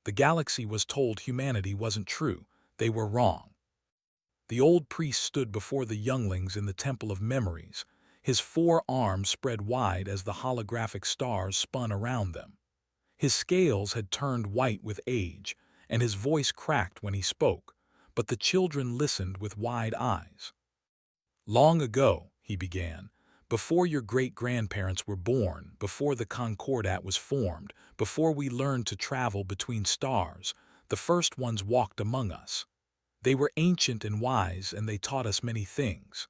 The galaxy was told humanity wasn't true. They were wrong. The old priest stood before the younglings in the Temple of Memories, his 4 arms spread wide as the holographic stars spun around them. His scales had turned white with age, and his voice cracked when he spoke, but the children listened with wide eyes. "Long ago," he began, "before your great-grandparents were born, before the Concordat was formed, before we learned to travel between stars, the first ones walked among us. They were ancient and wise, and they taught us many things."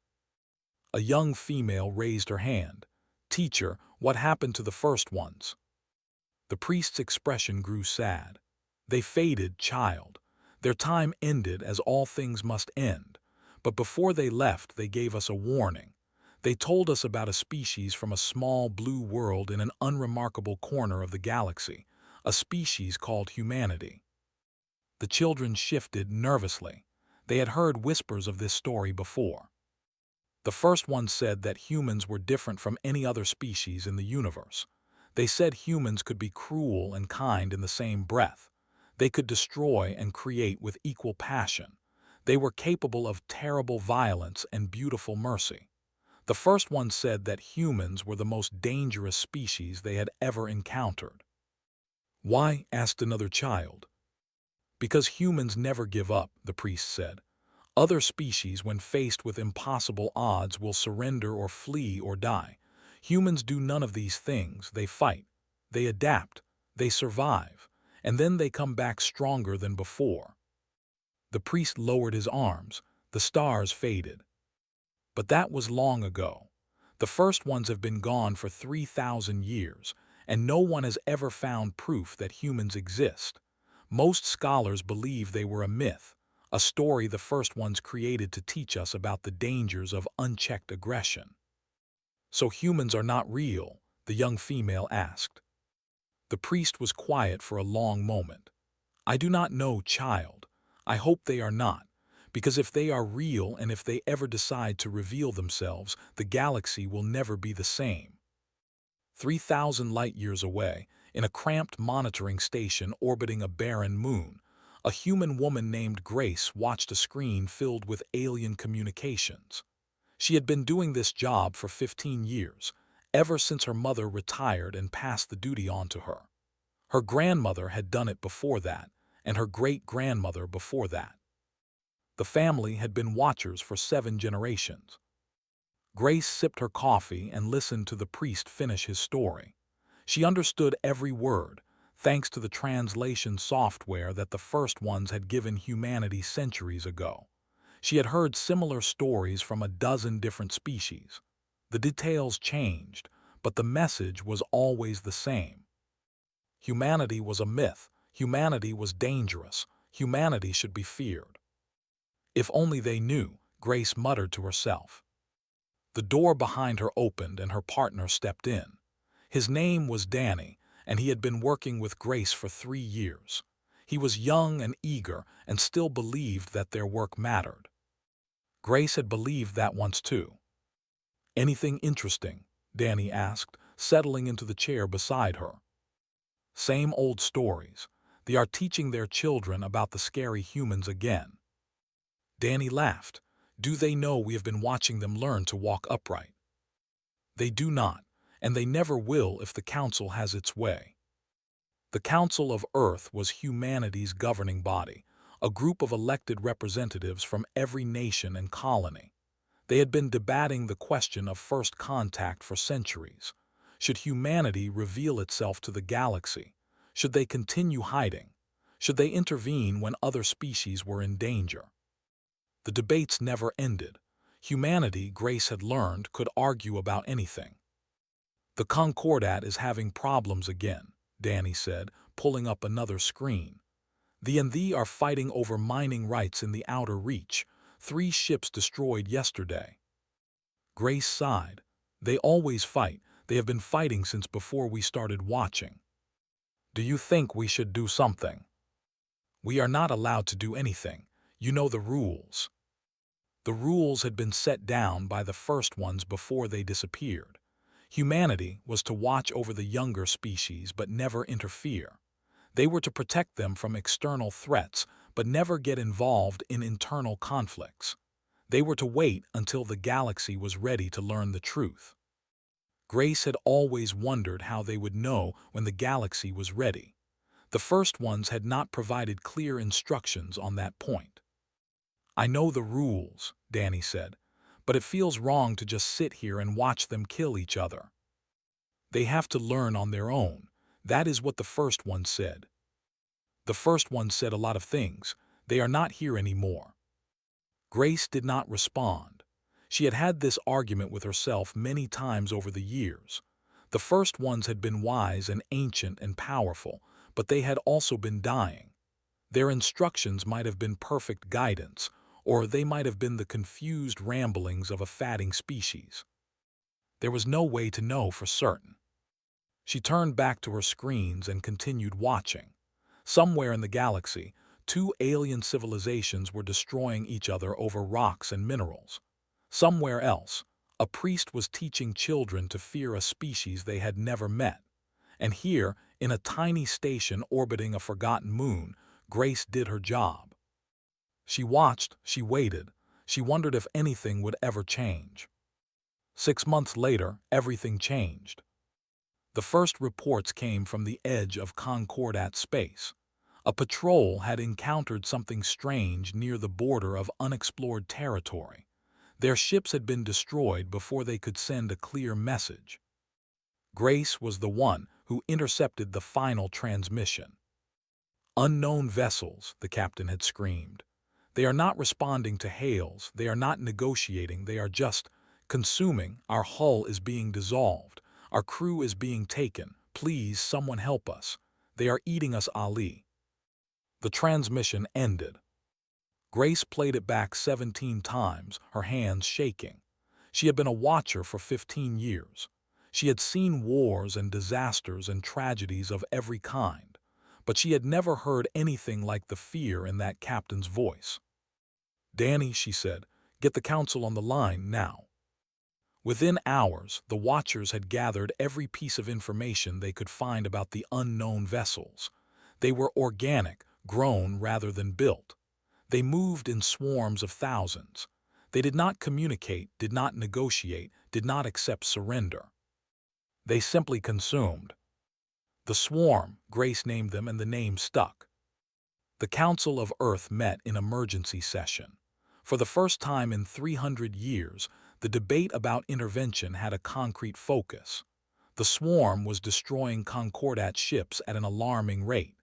A young female raised her hand. "Teacher, what happened to the first ones?" The priest's expression grew sad. "They faded, child. Their time ended as all things must end. But before they left, they gave us a warning. They told us about a species from a small blue world in an unremarkable corner of the galaxy, a species called humanity." The children shifted nervously. They had heard whispers of this story before. The first one said that humans were different from any other species in the universe. They said humans could be cruel and kind in the same breath. They could destroy and create with equal passion. They were capable of terrible violence and beautiful mercy. The first one said that humans were the most dangerous species they had ever encountered. "Why?" asked another child. "Because humans never give up," the priest said. "Other species, when faced with impossible odds, will surrender or flee or die. Humans do none of these things. They fight, they adapt, they survive, and then they come back stronger than before." The priest lowered his arms. The stars faded. "But that was long ago. The first ones have been gone for 3,000 years, and no one has ever found proof that humans exist. Most scholars believe they were a myth, a story the first ones created to teach us about the dangers of unchecked aggression." "So humans are not real?" the young female asked. The priest was quiet for a long moment. "I do not know, child. I hope they are not, because if they are real and if they ever decide to reveal themselves, the galaxy will never be the same." 3,000 light-years away, in a cramped monitoring station orbiting a barren moon, a human woman named Grace watched a screen filled with alien communications. She had been doing this job for 15 years, ever since her mother retired and passed the duty on to her. Her grandmother had done it before that, and her great-grandmother before that. The family had been watchers for 7 generations. Grace sipped her coffee and listened to the priest finish his story. She understood every word, thanks to the translation software that the first ones had given humanity centuries ago. She had heard similar stories from a dozen different species. The details changed, but the message was always the same. Humanity was a myth. Humanity was dangerous. Humanity should be feared. "If only they knew," Grace muttered to herself. The door behind her opened and her partner stepped in. His name was Danny, and he had been working with Grace for 3 years. He was young and eager and still believed that their work mattered. Grace had believed that once too. "Anything interesting?" Danny asked, settling into the chair beside her. "Same old stories. They are teaching their children about the scary humans again." Danny laughed. "Do they know we have been watching them learn to walk upright?" "They do not, and they never will if the Council has its way." The Council of Earth was humanity's governing body, a group of elected representatives from every nation and colony. They had been debating the question of first contact for centuries. Should humanity reveal itself to the galaxy? Should they continue hiding? Should they intervene when other species were in danger? The debates never ended. Humanity, Grace had learned, could argue about anything. "The Concordat is having problems again," Danny said, pulling up another screen. "The are fighting over mining rights in the outer reach. 3 ships destroyed yesterday." Grace sighed. "They always fight. They have been fighting since before we started watching." "Do you think we should do something?" "We are not allowed to do anything. You know the rules." The rules had been set down by the first ones before they disappeared. Humanity was to watch over the younger species but never interfere. They were to protect them from external threats, but never get involved in internal conflicts. They were to wait until the galaxy was ready to learn the truth. Grace had always wondered how they would know when the galaxy was ready. The first ones had not provided clear instructions on that point. "I know the rules," Danny said, "but it feels wrong to just sit here and watch them kill each other." "They have to learn on their own." That is what the first one said. The first one said a lot of things. "They are not here anymore." Grace did not respond. She had had this argument with herself many times over the years. The first ones had been wise and ancient and powerful, but they had also been dying. Their instructions might have been perfect guidance, or they might have been the confused ramblings of a fatting species. There was no way to know for certain. She turned back to her screens and continued watching. Somewhere in the galaxy, two alien civilizations were destroying each other over rocks and minerals. Somewhere else, a priest was teaching children to fear a species they had never met. And here, in a tiny station orbiting a forgotten moon, Grace did her job. She watched, she waited, she wondered if anything would ever change. 6 months later, everything changed. The first reports came from the edge of Concordat space. A patrol had encountered something strange near the border of unexplored territory. Their ships had been destroyed before they could send a clear message. Grace was the one who intercepted the final transmission. "Unknown vessels," the captain had screamed. "They are not responding to hails, they are not negotiating, they are just consuming. Our hull is being dissolved. Our crew is being taken. Please, someone help us. They are eating us, Ali." The transmission ended. Grace played it back 17 times, her hands shaking. She had been a watcher for 15 years. She had seen wars and disasters and tragedies of every kind, but she had never heard anything like the fear in that captain's voice. "Danny," she said, "get the council on the line now." Within hours, the watchers had gathered every piece of information they could find about the unknown vessels. They were organic, grown rather than built. They moved in swarms of thousands. They did not communicate, did not negotiate, did not accept surrender. They simply consumed. The swarm, Grace named them, and the name stuck. The Council of Earth met in emergency session. For the first time in 300 years, the debate about intervention had a concrete focus. The swarm was destroying Concordat ships at an alarming rate.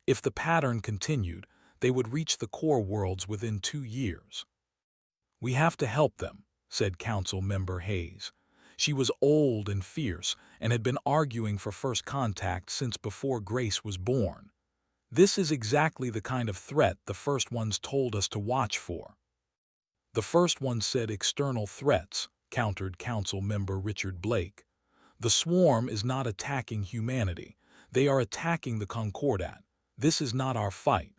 If the pattern continued, they would reach the core worlds within 2 years. "We have to help them," said Council Member Hayes. She was old and fierce and had been arguing for first contact since before Grace was born. "This is exactly the kind of threat the first ones told us to watch for." "The first one said external threats," countered Council Member Richard Blake. "The swarm is not attacking humanity. They are attacking the Concordat. This is not our fight."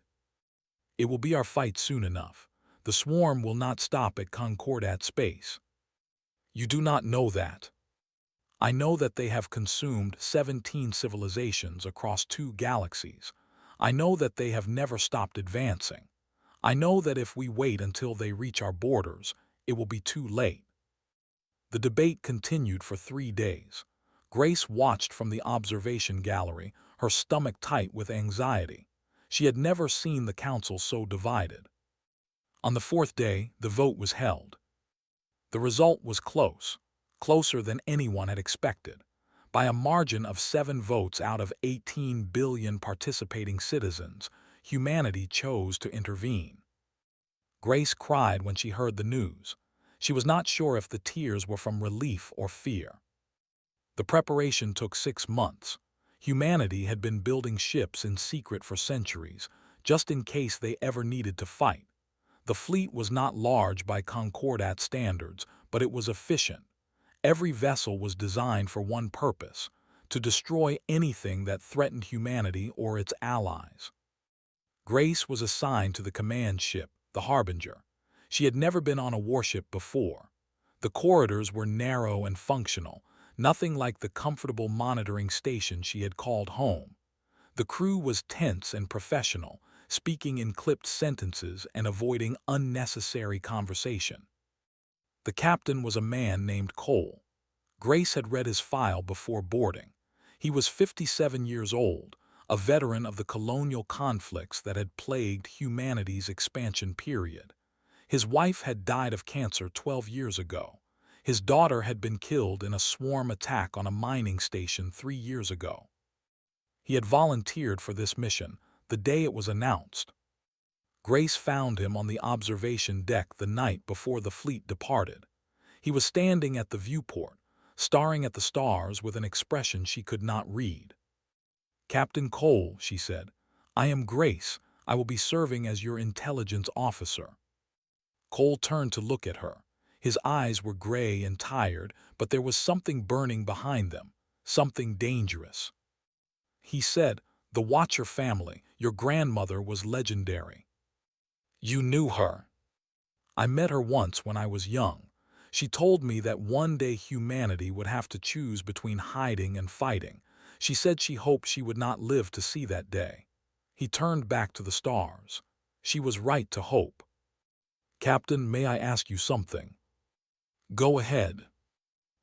"It will be our fight soon enough. The swarm will not stop at Concordat space." "You do not know that." "I know that they have consumed 17 civilizations across 2 galaxies. I know that they have never stopped advancing. I know that if we wait until they reach our borders, it will be too late." The debate continued for 3 days. Grace watched from the observation gallery, her stomach tight with anxiety. She had never seen the council so divided. On the 4th day, the vote was held. The result was close, closer than anyone had expected. By a margin of 7 votes out of 18 billion participating citizens, humanity chose to intervene. Grace cried when she heard the news. She was not sure if the tears were from relief or fear. The preparation took 6 months. Humanity had been building ships in secret for centuries, just in case they ever needed to fight. The fleet was not large by Concordat standards, but it was efficient. Every vessel was designed for one purpose: to destroy anything that threatened humanity or its allies. Grace was assigned to the command ship, the Harbinger. She had never been on a warship before. The corridors were narrow and functional, nothing like the comfortable monitoring station she had called home. The crew was tense and professional, speaking in clipped sentences and avoiding unnecessary conversation. The captain was a man named Cole. Grace had read his file before boarding. He was 57 years old, a veteran of the colonial conflicts that had plagued humanity's expansion period. His wife had died of cancer 12 years ago. His daughter had been killed in a swarm attack on a mining station 3 years ago. He had volunteered for this mission the day it was announced. Grace found him on the observation deck the night before the fleet departed. He was standing at the viewport, staring at the stars with an expression she could not read. "Captain Cole," she said, "I am Grace. I will be serving as your intelligence officer." Cole turned to look at her. His eyes were gray and tired, but there was something burning behind them, something dangerous. He said, "The Watcher family, your grandmother was legendary. You knew her." "I met her once when I was young. She told me that one day humanity would have to choose between hiding and fighting. She said she hoped she would not live to see that day." He turned back to the stars. She was right to hope. "Captain, may I ask you something?" "Go ahead."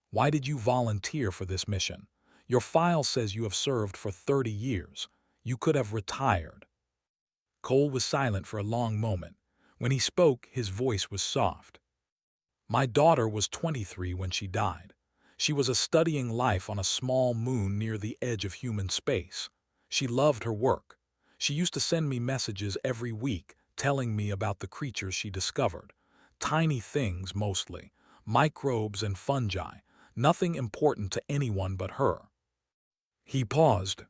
"Why did you volunteer for this mission? Your file says you have served for 30 years. You could have retired." Cole was silent for a long moment. When he spoke, his voice was soft. "My daughter was 23 when she died. She was studying life on a small moon near the edge of human space. She loved her work. She used to send me messages every week telling me about the creatures she discovered. Tiny things mostly, microbes and fungi, nothing important to anyone but her." He paused.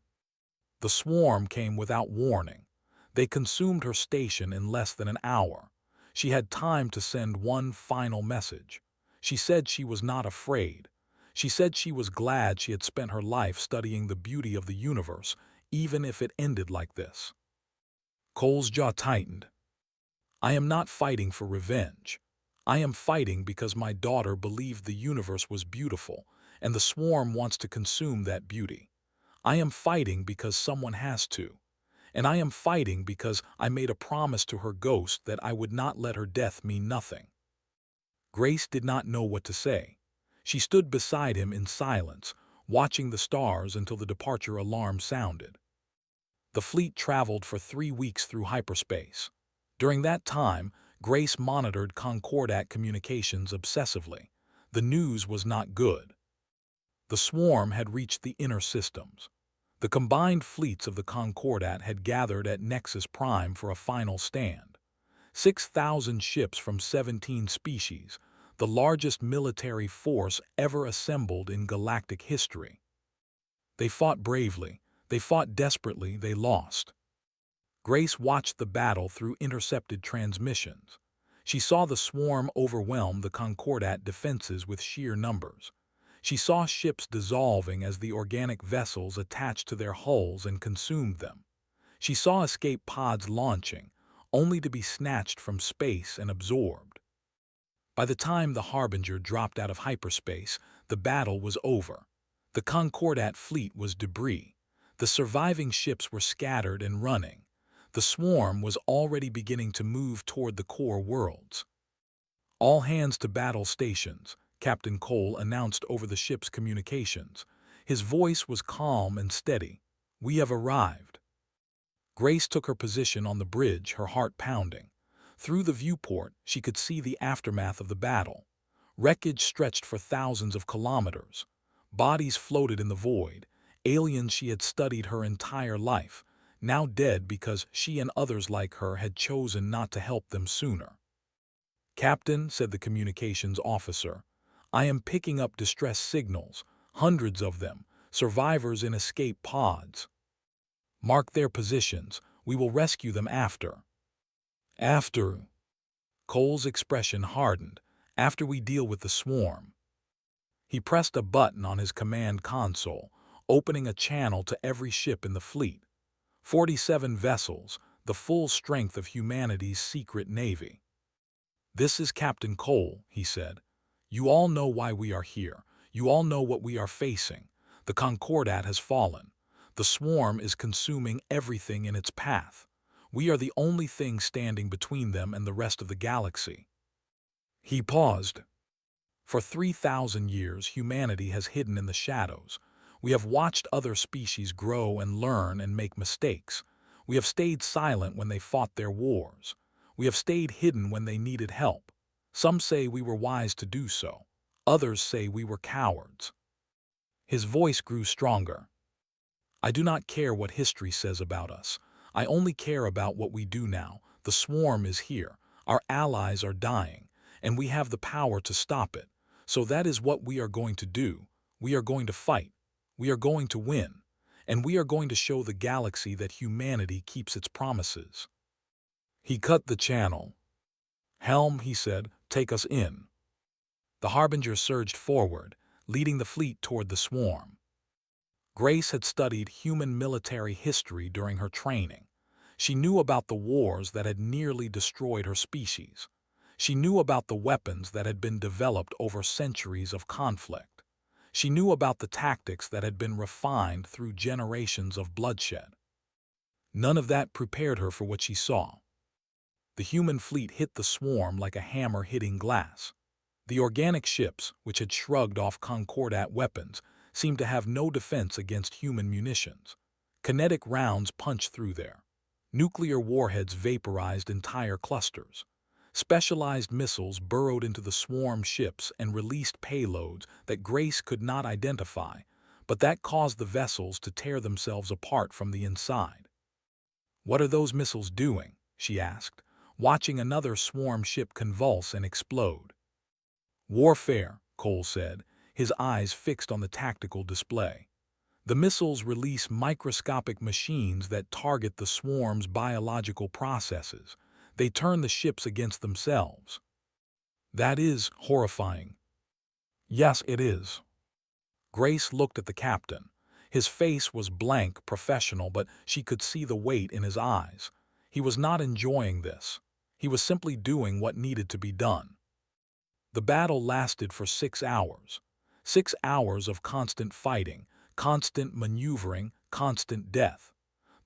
"The swarm came without warning. They consumed her station in less than an hour. She had time to send one final message. She said she was not afraid. She said she was glad she had spent her life studying the beauty of the universe, even if it ended like this." Cole's jaw tightened. "I am not fighting for revenge. I am fighting because my daughter believed the universe was beautiful, and the swarm wants to consume that beauty. I am fighting because someone has to. And I am fighting because I made a promise to her ghost that I would not let her death mean nothing." Grace did not know what to say. She stood beside him in silence, watching the stars until the departure alarm sounded. The fleet traveled for 3 weeks through hyperspace. During that time, Grace monitored Concordat communications obsessively. The news was not good. The swarm had reached the inner systems. The combined fleets of the Concordat had gathered at Nexus Prime for a final stand. 6,000 ships from 17 species, the largest military force ever assembled in galactic history. They fought bravely, they fought desperately, they lost. Grace watched the battle through intercepted transmissions. She saw the swarm overwhelm the Concordat defenses with sheer numbers. She saw ships dissolving as the organic vessels attached to their hulls and consumed them. She saw escape pods launching, only to be snatched from space and absorbed. By the time the Harbinger dropped out of hyperspace, the battle was over. The Concordat fleet was debris. The surviving ships were scattered and running. The swarm was already beginning to move toward the core worlds. "All hands to battle stations," Captain Cole announced over the ship's communications. His voice was calm and steady. "We have arrived." Grace took her position on the bridge, her heart pounding. Through the viewport, she could see the aftermath of the battle. Wreckage stretched for thousands of kilometers. Bodies floated in the void. Aliens she had studied her entire life, now dead because she and others like her had chosen not to help them sooner. "Captain," said the communications officer, "I am picking up distress signals, hundreds of them, survivors in escape pods. Mark their positions. We will rescue them after." "After?" Cole's expression hardened. "After we deal with the swarm." He pressed a button on his command console, opening a channel to every ship in the fleet. 47 vessels, the full strength of humanity's secret navy. "This is Captain Cole," he said. "You all know why we are here. You all know what we are facing. The Concordat has fallen. The swarm is consuming everything in its path. We are the only thing standing between them and the rest of the galaxy." He paused. For 3,000 years, humanity has hidden in the shadows. We have watched other species grow and learn and make mistakes. We have stayed silent when they fought their wars. We have stayed hidden when they needed help. Some say we were wise to do so. Others say we were cowards. His voice grew stronger. "I do not care what history says about us. I only care about what we do now. The swarm is here. Our allies are dying, and we have the power to stop it. So that is what we are going to do. We are going to fight. We are going to win. And we are going to show the galaxy that humanity keeps its promises." He cut the channel. "Helm," he said, "take us in." The Harbinger surged forward, leading the fleet toward the swarm. Grace had studied human military history during her training. She knew about the wars that had nearly destroyed her species. She knew about the weapons that had been developed over centuries of conflict. She knew about the tactics that had been refined through generations of bloodshed. None of that prepared her for what she saw. The human fleet hit the swarm like a hammer hitting glass. The organic ships, which had shrugged off Concordat weapons, seemed to have no defense against human munitions. Kinetic rounds punched through there. Nuclear warheads vaporized entire clusters. Specialized missiles burrowed into the swarm ships and released payloads that Grace could not identify, but that caused the vessels to tear themselves apart from the inside. "What are those missiles doing?" she asked, watching another swarm ship convulse and explode. "Warfare," Cole said, his eyes fixed on the tactical display. "The missiles release microscopic machines that target the swarm's biological processes. They turn the ships against themselves." "That is horrifying." "Yes, it is." Grace looked at the captain. His face was blank, professional, but she could see the weight in his eyes. He was not enjoying this. He was simply doing what needed to be done. The battle lasted for 6 hours. 6 hours of constant fighting, constant maneuvering, constant death.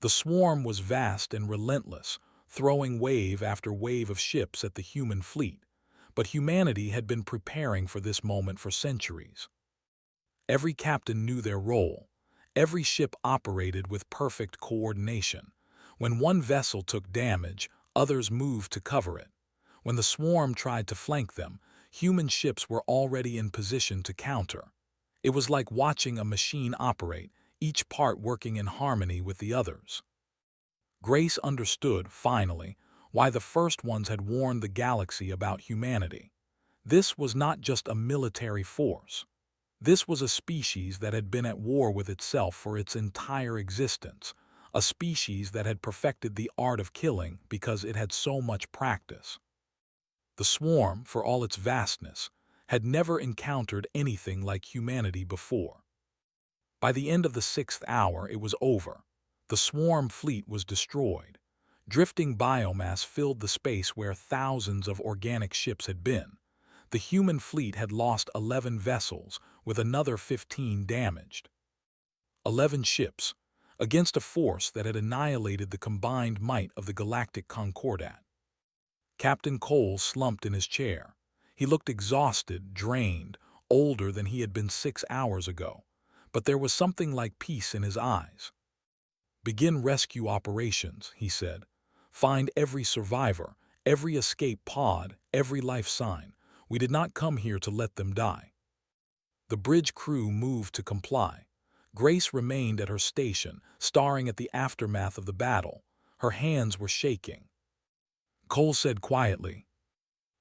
The swarm was vast and relentless, throwing wave after wave of ships at the human fleet. But humanity had been preparing for this moment for centuries. Every captain knew their role. Every ship operated with perfect coordination. When one vessel took damage, others moved to cover it. When the swarm tried to flank them, human ships were already in position to counter. It was like watching a machine operate, each part working in harmony with the others. Grace understood, finally, why the first ones had warned the galaxy about humanity. This was not just a military force. This was a species that had been at war with itself for its entire existence, a species that had perfected the art of killing because it had so much practice. The swarm, for all its vastness, had never encountered anything like humanity before. By the end of the 6th hour, it was over. The swarm fleet was destroyed. Drifting biomass filled the space where thousands of organic ships had been. The human fleet had lost 11 vessels, with another 15 damaged. 11 ships, against a force that had annihilated the combined might of the Galactic Concordat. Captain Cole slumped in his chair. He looked exhausted, drained, older than he had been 6 hours ago, but there was something like peace in his eyes. "Begin rescue operations," he said. "Find every survivor, every escape pod, every life sign. We did not come here to let them die." The bridge crew moved to comply. Grace remained at her station, staring at the aftermath of the battle. Her hands were shaking. Cole said quietly.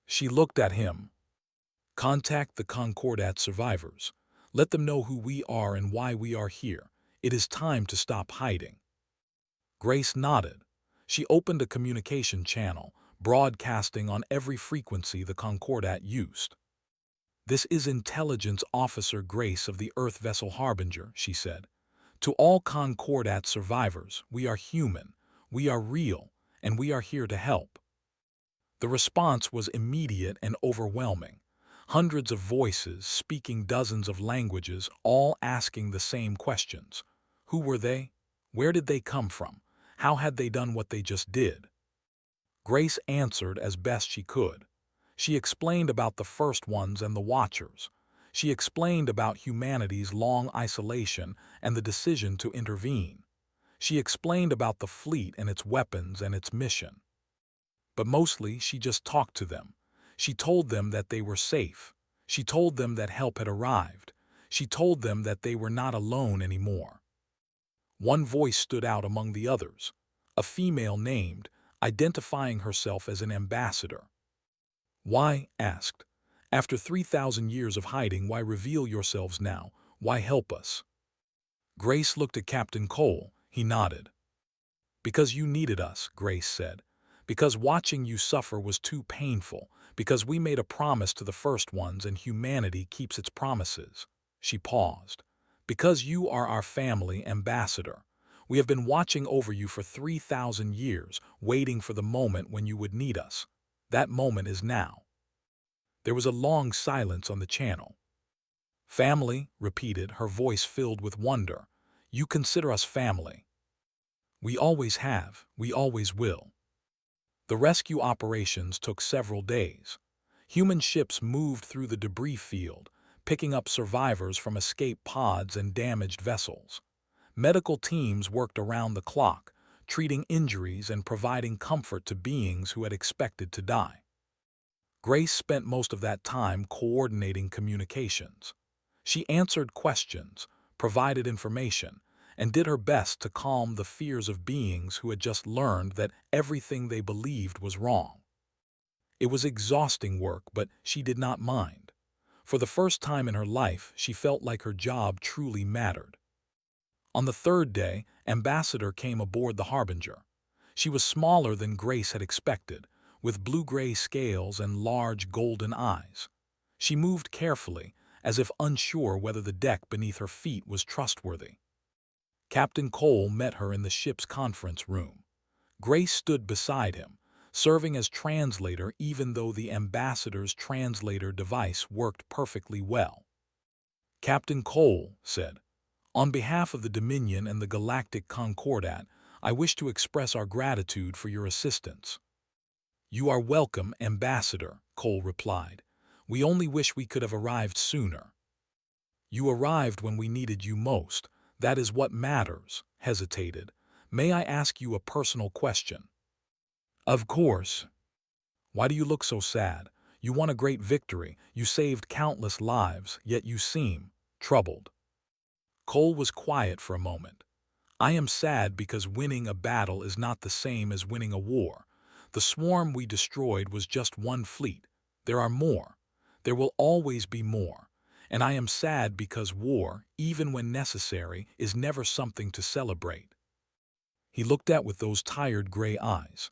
She looked at him. "Contact the Concordat survivors. Let them know who we are and why we are here. It is time to stop hiding." Grace nodded. She opened a communication channel, broadcasting on every frequency the Concordat used. "This is Intelligence Officer Grace of the Earth vessel Harbinger," she said. "To all Concordat survivors, we are human, we are real, and we are here to help." The response was immediate and overwhelming. Hundreds of voices, speaking dozens of languages, all asking the same questions. Who were they? Where did they come from? How had they done what they just did? Grace answered as best she could. She explained about the first ones and the Watchers. She explained about humanity's long isolation and the decision to intervene. She explained about the fleet and its weapons and its mission. But mostly she just talked to them. She told them that they were safe. She told them that help had arrived. She told them that they were not alone anymore. One voice stood out among the others, a female named, identifying herself as an ambassador. Why? Asked. After 3,000 years of hiding, why reveal yourselves now? Why help us? Grace looked at Captain Cole. He nodded. Because you needed us, Grace said. Because watching you suffer was too painful. Because we made a promise to the first ones and humanity keeps its promises. She paused. Because you are our family ambassador. We have been watching over you for 3,000 years, waiting for the moment when you would need us. That moment is now. There was a long silence on the channel. Family, repeated, her voice filled with wonder. You consider us family. We always have, we always will. The rescue operations took several days. Human ships moved through the debris field, picking up survivors from escape pods and damaged vessels. Medical teams worked around the clock, treating injuries and providing comfort to beings who had expected to die. Grace spent most of that time coordinating communications. She answered questions, provided information, and did her best to calm the fears of beings who had just learned that everything they believed was wrong. It was exhausting work, but she did not mind. For the first time in her life, she felt like her job truly mattered. On the third day, Ambassador came aboard the Harbinger. She was smaller than Grace had expected, with blue-gray scales and large golden eyes. She moved carefully, as if unsure whether the deck beneath her feet was trustworthy. Captain Cole met her in the ship's conference room. Grace stood beside him, serving as translator even though the ambassador's translator device worked perfectly well. Captain Cole said, "On behalf of the Dominion and the Galactic Concordat, I wish to express our gratitude for your assistance." "You are welcome, Ambassador," Cole replied. "We only wish we could have arrived sooner." "You arrived when we needed you most. That is what matters," hesitated. "May I ask you a personal question?" "Of course." "Why do you look so sad? You won a great victory, you saved countless lives, yet you seem troubled." Cole was quiet for a moment. "I am sad because winning a battle is not the same as winning a war. The swarm we destroyed was just one fleet. There are more. There will always be more. And I am sad because war, even when necessary, is never something to celebrate." He looked at with those tired gray eyes.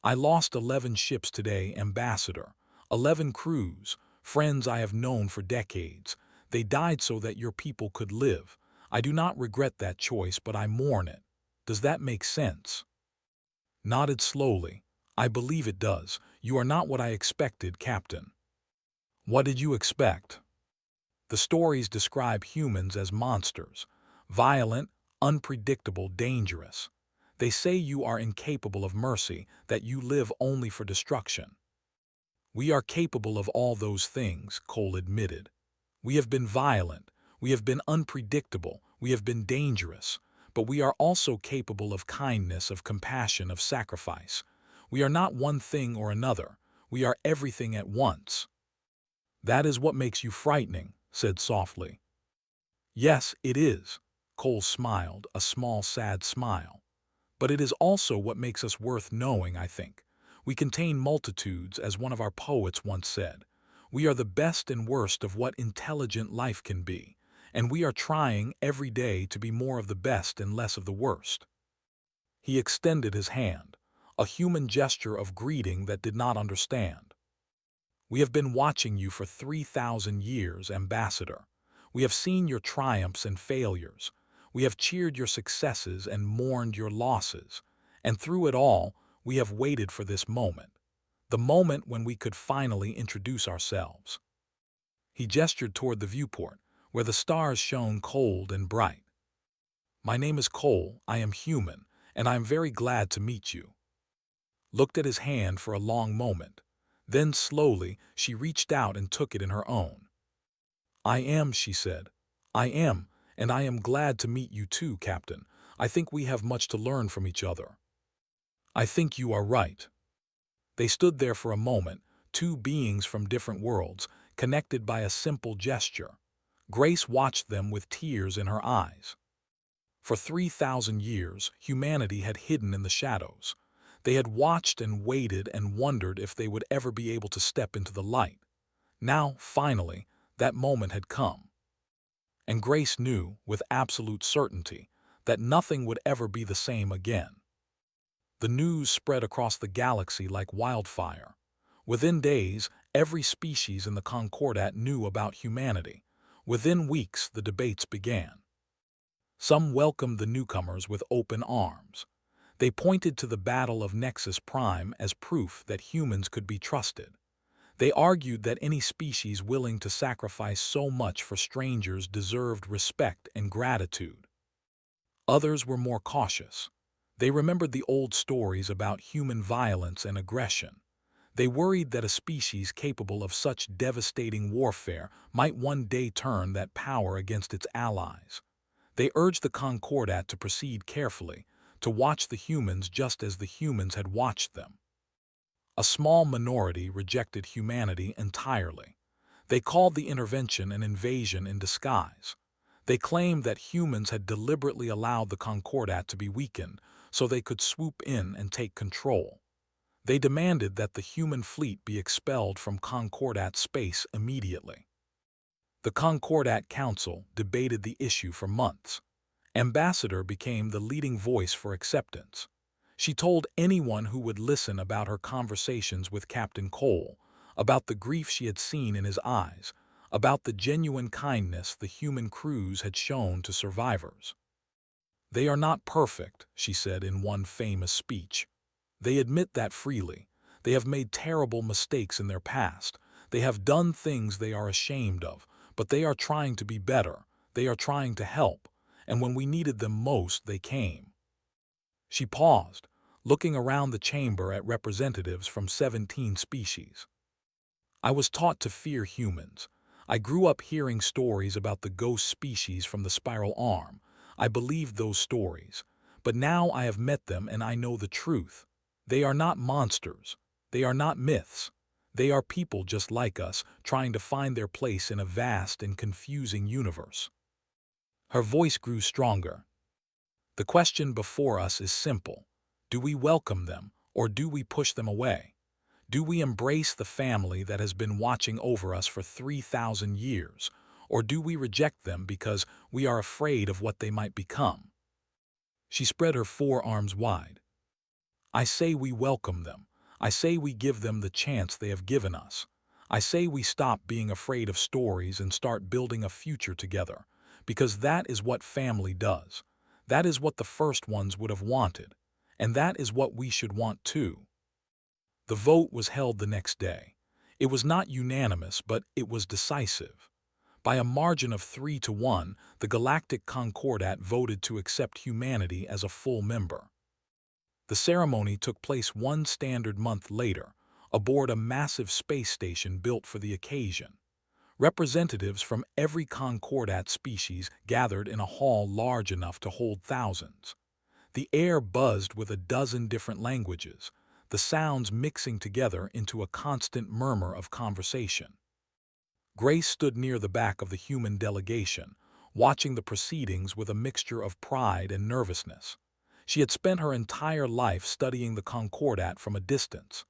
"I lost 11 ships today, Ambassador. 11 crews, friends I have known for decades. They died so that your people could live. I do not regret that choice, but I mourn it. Does that make sense?" Nodded slowly. "I believe it does. You are not what I expected, Captain." "What did you expect?" "The stories describe humans as monsters. Violent, unpredictable, dangerous. They say you are incapable of mercy, that you live only for destruction." "We are capable of all those things," Cole admitted. "We have been violent, we have been unpredictable, we have been dangerous, but we are also capable of kindness, of compassion, of sacrifice. We are not one thing or another, we are everything at once." "That is what makes you frightening," said softly. "Yes, it is." Cole smiled, a small, sad smile. "But it is also what makes us worth knowing, I think. We contain multitudes, as one of our poets once said. We are the best and worst of what intelligent life can be, and we are trying every day to be more of the best and less of the worst." He extended his hand, a human gesture of greeting that did not understand. "We have been watching you for 3,000 years, Ambassador. We have seen your triumphs and failures. We have cheered your successes and mourned your losses. And through it all, we have waited for this moment. The moment when we could finally introduce ourselves." He gestured toward the viewport, where the stars shone cold and bright. My name is Cole, I am human, and I am very glad to meet you. Looked at his hand for a long moment. Then slowly she reached out and took it in her own. I am, she said. I am, and I am glad to meet you too, Captain. I think we have much to learn from each other. I think you are right. They stood there for a moment, two beings from different worlds, connected by a simple gesture. Grace watched them with tears in her eyes. For 3,000 years, humanity had hidden in the shadows. They had watched and waited and wondered if they would ever be able to step into the light. Now, finally, that moment had come. And Grace knew, with absolute certainty, that nothing would ever be the same again. The news spread across the galaxy like wildfire. Within days, every species in the Concordat knew about humanity. Within weeks, the debates began. Some welcomed the newcomers with open arms. They pointed to the Battle of Nexus Prime as proof that humans could be trusted. They argued that any species willing to sacrifice so much for strangers deserved respect and gratitude. Others were more cautious. They remembered the old stories about human violence and aggression. They worried that a species capable of such devastating warfare might one day turn that power against its allies. They urged the Concordat to proceed carefully, to watch the humans just as the humans had watched them. A small minority rejected humanity entirely. They called the intervention an invasion in disguise. They claimed that humans had deliberately allowed the Concordat to be weakened so they could swoop in and take control. They demanded that the human fleet be expelled from Concordat space immediately. The Concordat Council debated the issue for months. Ambassador became the leading voice for acceptance. She told anyone who would listen about her conversations with Captain Cole, about the grief she had seen in his eyes, about the genuine kindness the human crews had shown to survivors. They are not perfect, she said in one famous speech. They admit that freely. They have made terrible mistakes in their past. They have done things they are ashamed of, but they are trying to be better. They are trying to help, and when we needed them most, they came. She paused, looking around the chamber at representatives from 17 species. I was taught to fear humans. I grew up hearing stories about the ghost species from the spiral arm. I believed those stories. But now I have met them and I know the truth. They are not monsters. They are not myths. They are people just like us, trying to find their place in a vast and confusing universe. Her voice grew stronger. The question before us is simple. Do we welcome them, or do we push them away? Do we embrace the family that has been watching over us for 3,000 years, or do we reject them because we are afraid of what they might become? She spread her forearms wide. I say we welcome them. I say we give them the chance they have given us. I say we stop being afraid of stories and start building a future together, because that is what family does. That is what the first ones would have wanted, and that is what we should want too. The vote was held the next day. It was not unanimous, but it was decisive. By a margin of 3-1, the Galactic Concordat voted to accept humanity as a full member. The ceremony took place one standard month later, aboard a massive space station built for the occasion. Representatives from every Concordat species gathered in a hall large enough to hold thousands. The air buzzed with a dozen different languages, the sounds mixing together into a constant murmur of conversation. Grace stood near the back of the human delegation, watching the proceedings with a mixture of pride and nervousness. She had spent her entire life studying the Concordat from a distance.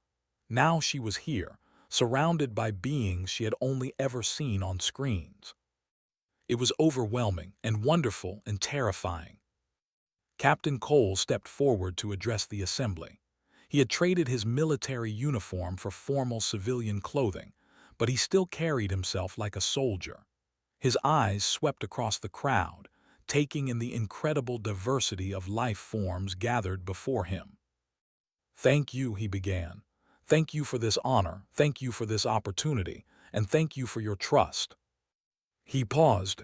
Now she was here, surrounded by beings she had only ever seen on screens. It was overwhelming and wonderful and terrifying. Captain Cole stepped forward to address the assembly. He had traded his military uniform for formal civilian clothing, but he still carried himself like a soldier. His eyes swept across the crowd, taking in the incredible diversity of life forms gathered before him. "Thank you," he began. "Thank you for this honor, thank you for this opportunity, and thank you for your trust." He paused.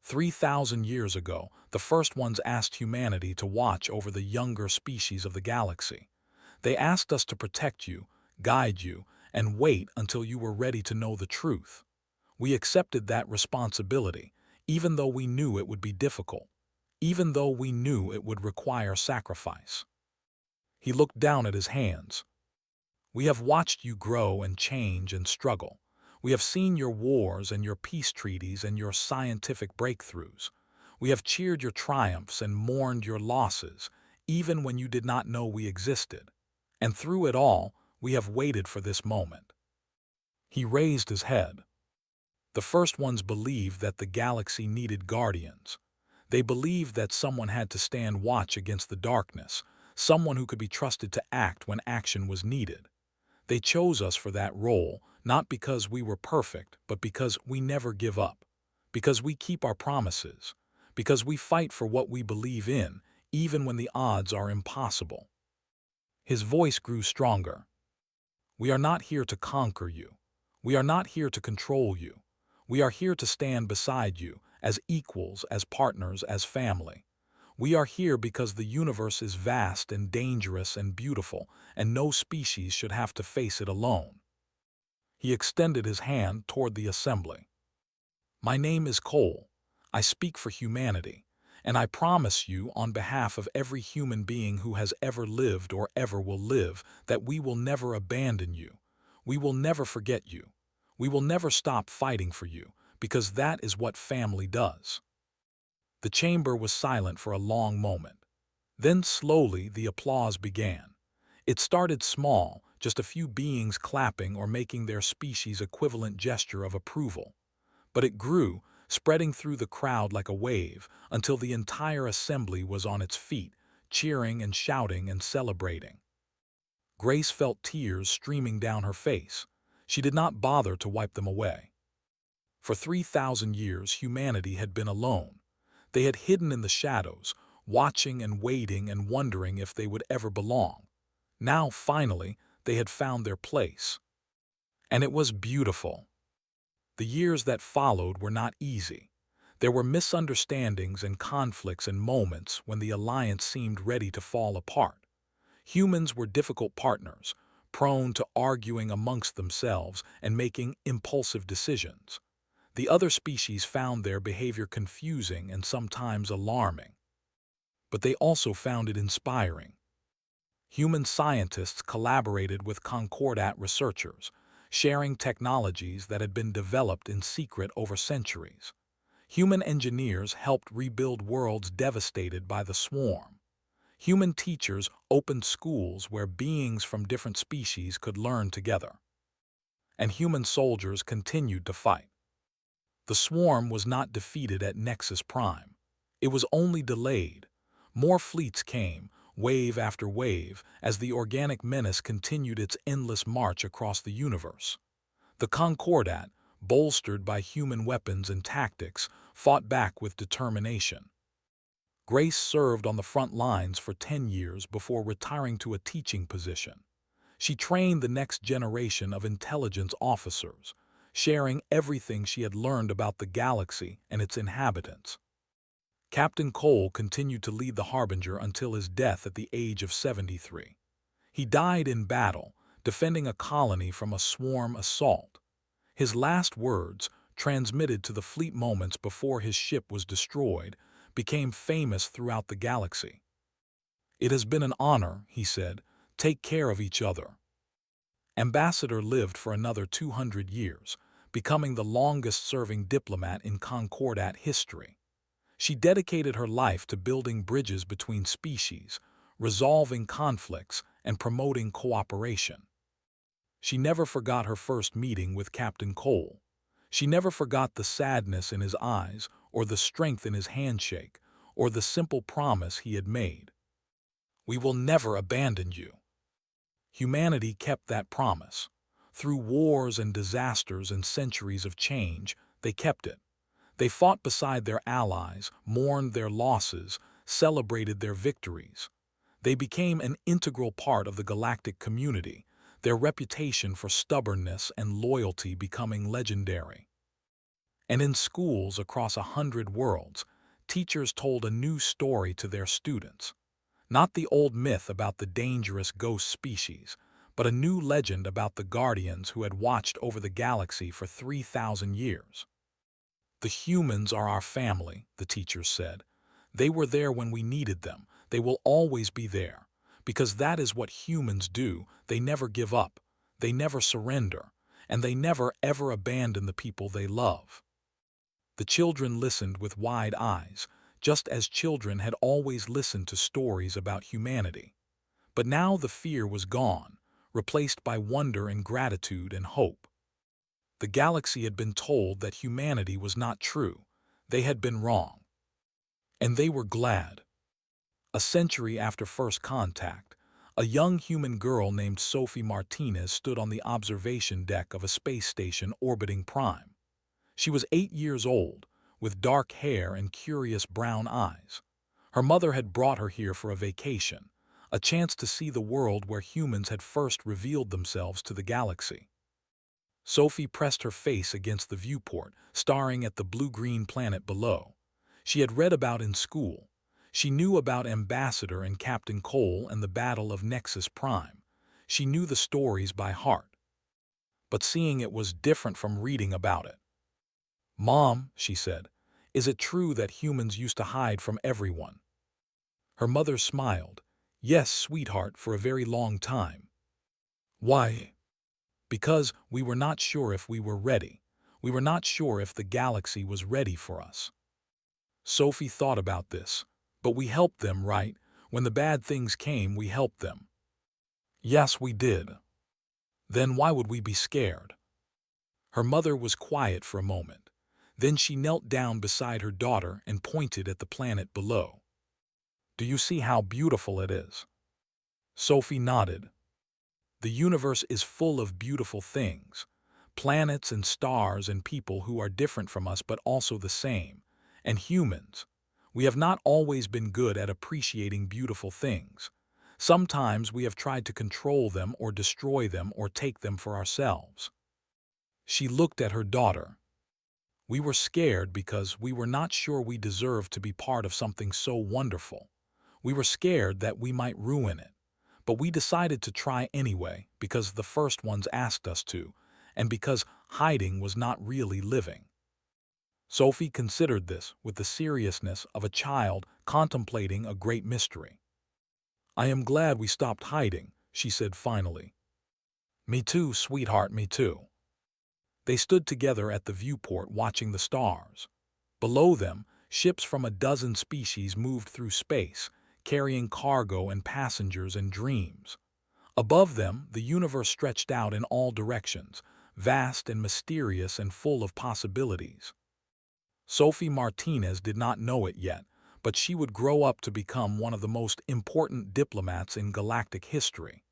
3,000 years ago, the first ones asked humanity to watch over the younger species of the galaxy. They asked us to protect you, guide you, and wait until you were ready to know the truth. We accepted that responsibility, even though we knew it would be difficult, even though we knew it would require sacrifice. He looked down at his hands. We have watched you grow and change and struggle. We have seen your wars and your peace treaties and your scientific breakthroughs. We have cheered your triumphs and mourned your losses, even when you did not know we existed. And through it all, we have waited for this moment. He raised his head. The first ones believed that the galaxy needed guardians. They believed that someone had to stand watch against the darkness, someone who could be trusted to act when action was needed. They chose us for that role, not because we were perfect, but because we never give up, because we keep our promises, because we fight for what we believe in, even when the odds are impossible. His voice grew stronger. We are not here to conquer you. We are not here to control you. We are here to stand beside you, as equals, as partners, as family. We are here because the universe is vast and dangerous and beautiful, and no species should have to face it alone. He extended his hand toward the assembly. My name is Cole. I speak for humanity, and I promise you on behalf of every human being who has ever lived or ever will live that we will never abandon you. We will never forget you. We will never stop fighting for you, because that is what family does. The chamber was silent for a long moment. Then slowly the applause began. It started small, just a few beings clapping or making their species equivalent gesture of approval. But it grew, spreading through the crowd like a wave, until the entire assembly was on its feet, cheering and shouting and celebrating. Grace felt tears streaming down her face. She did not bother to wipe them away. For 3,000 years humanity had been alone. They had hidden in the shadows, watching and waiting and wondering if they would ever belong. Now, finally, they had found their place. And it was beautiful. The years that followed were not easy. There were misunderstandings and conflicts and moments when the alliance seemed ready to fall apart. Humans were difficult partners, prone to arguing amongst themselves and making impulsive decisions. The other species found their behavior confusing and sometimes alarming. But they also found it inspiring. Human scientists collaborated with Concordat researchers, sharing technologies that had been developed in secret over centuries. Human engineers helped rebuild worlds devastated by the swarm. Human teachers opened schools where beings from different species could learn together. And human soldiers continued to fight. The swarm was not defeated at Nexus Prime. It was only delayed. More fleets came, wave after wave, as the organic menace continued its endless march across the universe. The Concordat, bolstered by human weapons and tactics, fought back with determination. Grace served on the front lines for 10 years before retiring to a teaching position. She trained the next generation of intelligence officers, sharing everything she had learned about the galaxy and its inhabitants. Captain Cole continued to lead the Harbinger until his death at the age of 73. He died in battle, defending a colony from a swarm assault. His last words, transmitted to the fleet moments before his ship was destroyed, became famous throughout the galaxy. "It has been an honor," he said. "Take care of each other." Ambassador lived for another 200 years, becoming the longest-serving diplomat in Concordat history. She dedicated her life to building bridges between species, resolving conflicts, and promoting cooperation. She never forgot her first meeting with Captain Cole. She never forgot the sadness in his eyes, or the strength in his handshake, or the simple promise he had made. "We will never abandon you." Humanity kept that promise. Through wars and disasters and centuries of change, they kept it. They fought beside their allies, mourned their losses, celebrated their victories. They became an integral part of the galactic community, their reputation for stubbornness and loyalty becoming legendary. And in schools across 100 worlds, teachers told a new story to their students. Not the old myth about the dangerous ghost species, but a new legend about the guardians who had watched over the galaxy for 3,000 years. The humans are our family, the teachers said. They were there when we needed them. They will always be there. Because that is what humans do. They never give up. They never surrender. And they never ever abandon the people they love. The children listened with wide eyes, just as children had always listened to stories about humanity. But now the fear was gone, replaced by wonder and gratitude and hope. The galaxy had been told that humanity was not true. They had been wrong. And they were glad. A century after first contact, a young human girl named Sophie Martinez stood on the observation deck of a space station orbiting Prime. She was 8 years old, with dark hair and curious brown eyes. Her mother had brought her here for a vacation, a chance to see the world where humans had first revealed themselves to the galaxy. Sophie pressed her face against the viewport, staring at the blue-green planet below. She had read about in school. She knew about Ambassador and Captain Cole and the Battle of Nexus Prime. She knew the stories by heart. But seeing it was different from reading about it. "Mom," she said, "is it true that humans used to hide from everyone?" Her mother smiled. "Yes, sweetheart, for a very long time." "Why?" "Because we were not sure if we were ready. We were not sure if the galaxy was ready for us." Sophie thought about this. "But we helped them, right? When the bad things came, we helped them." "Yes, we did." "Then why would we be scared?" Her mother was quiet for a moment. Then she knelt down beside her daughter and pointed at the planet below. "Do you see how beautiful it is?" Sophie nodded. "The universe is full of beautiful things. Planets and stars and people who are different from us but also the same. And humans. We have not always been good at appreciating beautiful things. Sometimes we have tried to control them or destroy them or take them for ourselves." She looked at her daughter. "We were scared because we were not sure we deserved to be part of something so wonderful. We were scared that we might ruin it. But we decided to try anyway because the first ones asked us to, and because hiding was not really living." Sophie considered this with the seriousness of a child contemplating a great mystery. "I am glad we stopped hiding," she said finally. "Me too, sweetheart, me too." They stood together at the viewport watching the stars. Below them, ships from a dozen species moved through space, carrying cargo and passengers and dreams. Above them, the universe stretched out in all directions, vast and mysterious and full of possibilities. Sophie Martinez did not know it yet, but she would grow up to become one of the most important diplomats in galactic history.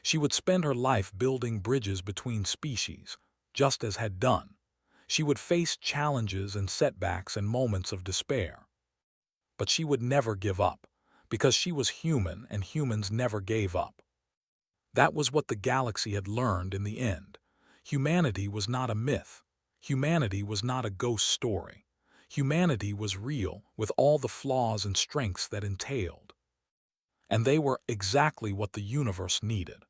She would spend her life building bridges between species, just as had done. She would face challenges and setbacks and moments of despair. But she would never give up, because she was human and humans never gave up. That was what the galaxy had learned in the end. Humanity was not a myth. Humanity was not a ghost story. Humanity was real, with all the flaws and strengths that entailed. And they were exactly what the universe needed.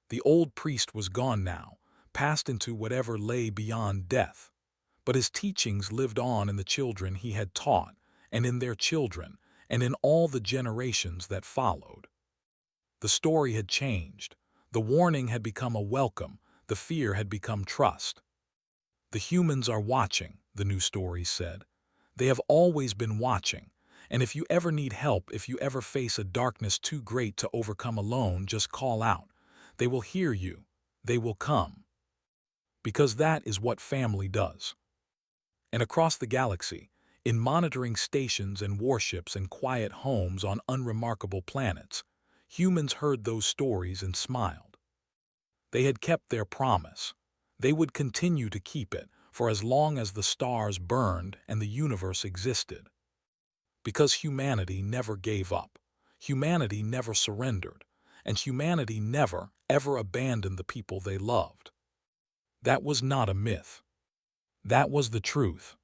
The old priest was gone now, passed into whatever lay beyond death. But his teachings lived on in the children he had taught, and in their children, and in all the generations that followed. The story had changed. The warning had become a welcome. The fear had become trust. "The humans are watching," the new story said. "They have always been watching. And if you ever need help, if you ever face a darkness too great to overcome alone, just call out. They will hear you. They will come." Because that is what family does. And across the galaxy, in monitoring stations and warships and quiet homes on unremarkable planets, humans heard those stories and smiled. They had kept their promise. They would continue to keep it for as long as the stars burned and the universe existed. Because humanity never gave up. Humanity never surrendered. And humanity never, ever abandoned the people they loved. That was not a myth. That was the truth.